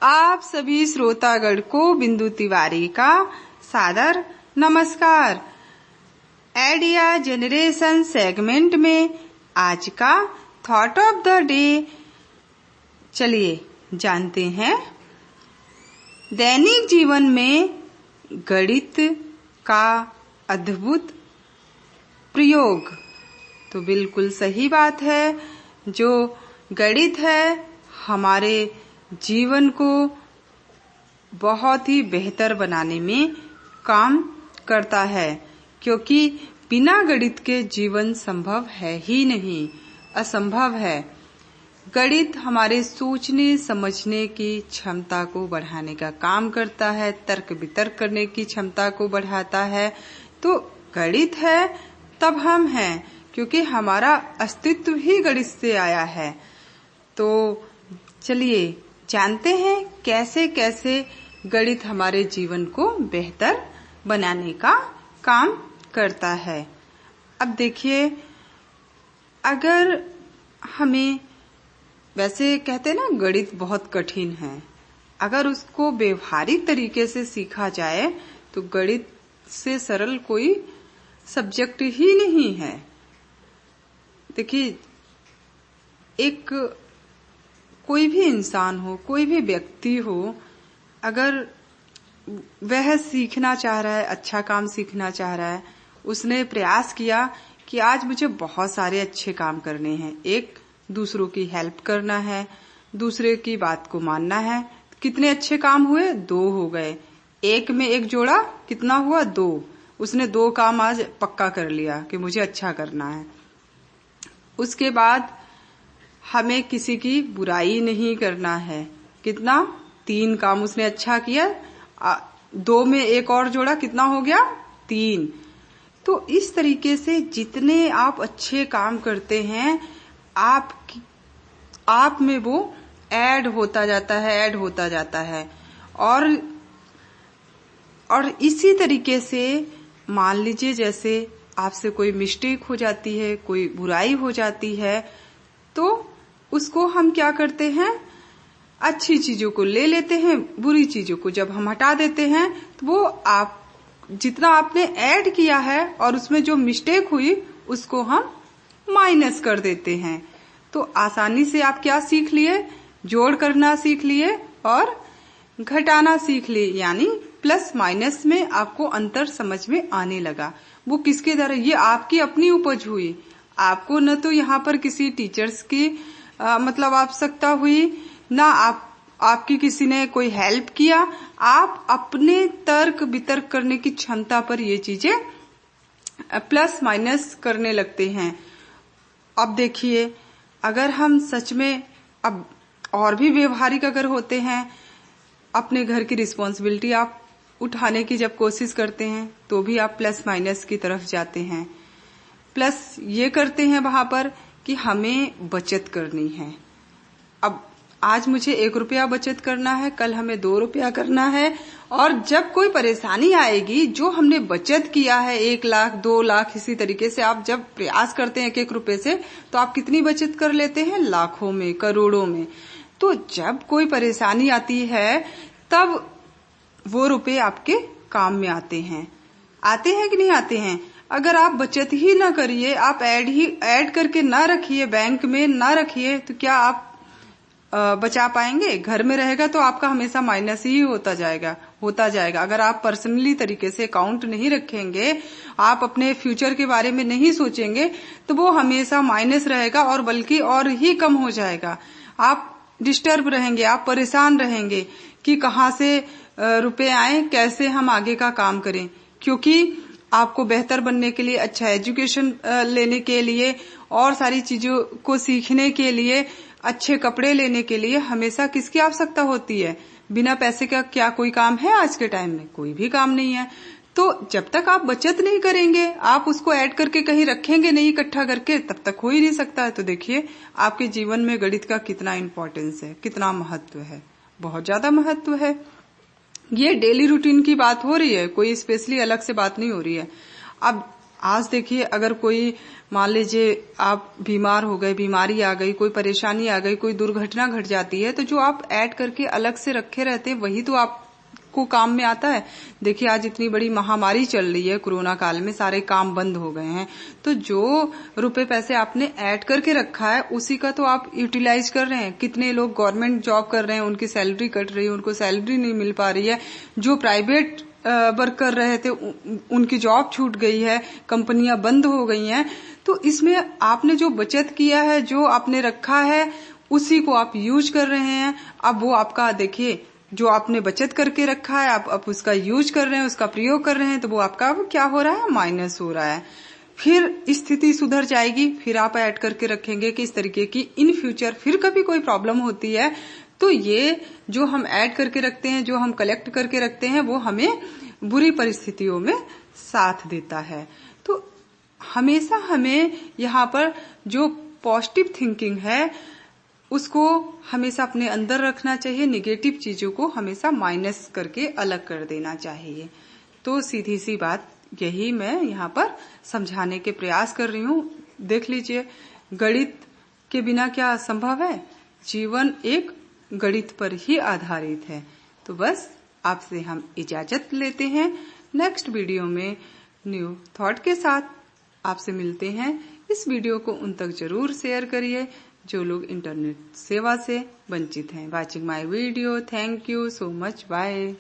आप सभी श्रोतागण को बिंदु तिवारी का सादर नमस्कार। आइडिया जनरेशन सेगमेंट में आज का थॉट ऑफ द डे चलिए जानते हैं। दैनिक जीवन में गणित का अद्भुत प्रयोग। तो बिल्कुल सही बात है, जो गणित है हमारे जीवन को बहुत ही बेहतर बनाने में काम करता है, क्योंकि बिना गणित के जीवन संभव है ही नहीं, असंभव है। गणित हमारे सोचने समझने की क्षमता को बढ़ाने का काम करता है, तर्क वितर्क करने की क्षमता को बढ़ाता है। तो गणित है तब हम हैं, क्योंकि हमारा अस्तित्व ही गणित से आया है। तो चलिए जानते हैं कैसे कैसे गणित हमारे जीवन को बेहतर बनाने का काम करता है। अब देखिए, अगर हमें, वैसे कहते हैं ना गणित बहुत कठिन है, अगर उसको व्यवहारिक तरीके से सीखा जाए तो गणित से सरल कोई सब्जेक्ट ही नहीं है। देखिए, एक कोई भी इंसान हो, कोई भी व्यक्ति हो, अगर वह सीखना चाह रहा है, अच्छा काम सीखना चाह रहा है, उसने प्रयास किया कि आज मुझे बहुत सारे अच्छे काम करने हैं, एक दूसरों की हेल्प करना है, दूसरे की बात को मानना है। कितने अच्छे काम हुए? 2 हो गए। एक में एक जोड़ा कितना हुआ? 2। उसने 2 काम आज पक्का कर लिया कि मुझे अच्छा करना है। उसके बाद हमें किसी की बुराई नहीं करना है। कितना? 3 काम उसने अच्छा किया, 2 में एक और जोड़ा, कितना हो गया? 3। तो इस तरीके से जितने आप अच्छे काम करते हैं, आप में वो ऐड होता जाता है। और इसी तरीके से मान लीजिए, जैसे आपसे कोई मिस्टेक हो जाती है, कोई बुराई हो जाती है, तो उसको हम क्या करते हैं? अच्छी चीजों को ले लेते हैं, बुरी चीजों को जब हम हटा देते हैं तो वो आप जितना आपने ऐड किया है और उसमें जो मिस्टेक हुई उसको हम माइनस कर देते हैं। तो आसानी से आप क्या सीख लिए? जोड़ करना सीख लिए और घटाना सीख लिए, यानी प्लस माइनस में आपको अंतर समझ में आने लगा। वो किसके द्वारा? ये आपकी अपनी उपज हुई। आपको न तो यहाँ पर किसी टीचर्स की मतलब आवश्यकता हुई, ना आपकी किसी ने कोई हेल्प किया। आप अपने तर्क वितर्क करने की क्षमता पर ये चीजें प्लस माइनस करने लगते हैं। अब देखिए, अगर हम सच में अब और भी व्यवहारिक अगर होते हैं, अपने घर की रिस्पॉन्सिबिलिटी आप उठाने की जब कोशिश करते हैं तो भी आप प्लस माइनस की तरफ जाते हैं। प्लस ये करते हैं वहां पर कि हमें बचत करनी है। अब आज मुझे 1 रुपया बचत करना है, कल हमें 2 रुपया करना है। और जब कोई परेशानी आएगी, जो हमने बचत किया है 1 लाख 2 लाख, इसी तरीके से आप जब प्रयास करते हैं 1-1 रुपए से, तो आप कितनी बचत कर लेते हैं? लाखों में, करोड़ों में। तो जब कोई परेशानी आती है तब वो रुपए आपके काम में आते हैं कि नहीं आते हैं? अगर आप बचत ही ना करिए, आप ऐड करके ना रखिए, बैंक में ना रखिए, तो क्या आप बचा पाएंगे? घर में रहेगा तो आपका हमेशा माइनस ही होता जाएगा। अगर आप पर्सनली तरीके से अकाउंट नहीं रखेंगे, आप अपने फ्यूचर के बारे में नहीं सोचेंगे, तो वो हमेशा माइनस रहेगा और बल्कि और ही कम हो जाएगा। आप डिस्टर्ब रहेंगे, आप परेशान रहेंगे कि कहाँ से रुपए आए, कैसे हम आगे का काम करें। क्योंकि आपको बेहतर बनने के लिए, अच्छा एजुकेशन लेने के लिए और सारी चीजों को सीखने के लिए, अच्छे कपड़े लेने के लिए हमेशा किसकी आवश्यकता होती है? बिना पैसे का क्या कोई काम है आज के टाइम में? कोई भी काम नहीं है। तो जब तक आप बचत नहीं करेंगे, आप उसको ऐड करके कहीं रखेंगे नहीं इकट्ठा करके, तब तक हो ही नहीं सकता है। तो देखिए, आपके जीवन में गणित का कितना इम्पोर्टेंस है, कितना महत्व है। बहुत ज्यादा महत्व है। ये डेली रूटीन की बात हो रही है, कोई स्पेशली अलग से बात नहीं हो रही है। अब आज देखिए, अगर कोई मान लीजिए आप बीमार हो गए, बीमारी आ गई, कोई परेशानी आ गई, कोई दुर्घटना घट जाती है, तो जो आप ऐड करके अलग से रखे रहते हैं वही तो आपको काम में आता है। देखिए, आज इतनी बड़ी महामारी चल रही है, कोरोना काल में सारे काम बंद हो गए हैं, तो जो रुपए पैसे आपने ऐड करके रखा है उसी का तो आप यूटिलाइज कर रहे हैं। कितने लोग गवर्नमेंट जॉब कर रहे हैं, उनकी सैलरी कट रही है, उनको सैलरी नहीं मिल पा रही है। जो प्राइवेट वर्क कर रहे थे उनकी जॉब छूट गई है, कंपनियां बंद हो गई हैं। तो इसमें आपने जो बचत किया है, जो आपने रखा है, उसी को आप यूज कर रहे हैं। अब वो आपका देखिए, जो आपने बचत करके रखा है आप उसका यूज कर रहे हैं, उसका प्रयोग कर रहे हैं, तो वो आपका क्या हो रहा है, माइनस हो रहा है। फिर स्थिति सुधर जाएगी, फिर आप ऐड करके रखेंगे कि इस तरीके की इन फ्यूचर फिर कभी कोई प्रॉब्लम होती है तो ये जो हम ऐड करके रखते हैं, जो हम कलेक्ट करके रखते हैं, वो हमें बुरी परिस्थितियों में साथ देता है। तो हमेशा हमें यहाँ पर जो पॉजिटिव थिंकिंग है उसको हमेशा अपने अंदर रखना चाहिए, निगेटिव चीजों को हमेशा माइनस करके अलग कर देना चाहिए। तो सीधी सी बात यही मैं यहाँ पर समझाने के प्रयास कर रही हूँ। देख लीजिए, गणित के बिना क्या संभव है, जीवन एक गणित पर ही आधारित है। तो बस आपसे हम इजाजत लेते हैं, नेक्स्ट वीडियो में न्यू थॉट के साथ आपसे मिलते हैं। इस वीडियो को उन तक जरूर शेयर करिए जो लोग इंटरनेट सेवा से वंचित हैं। Watching my video, thank you so much, bye.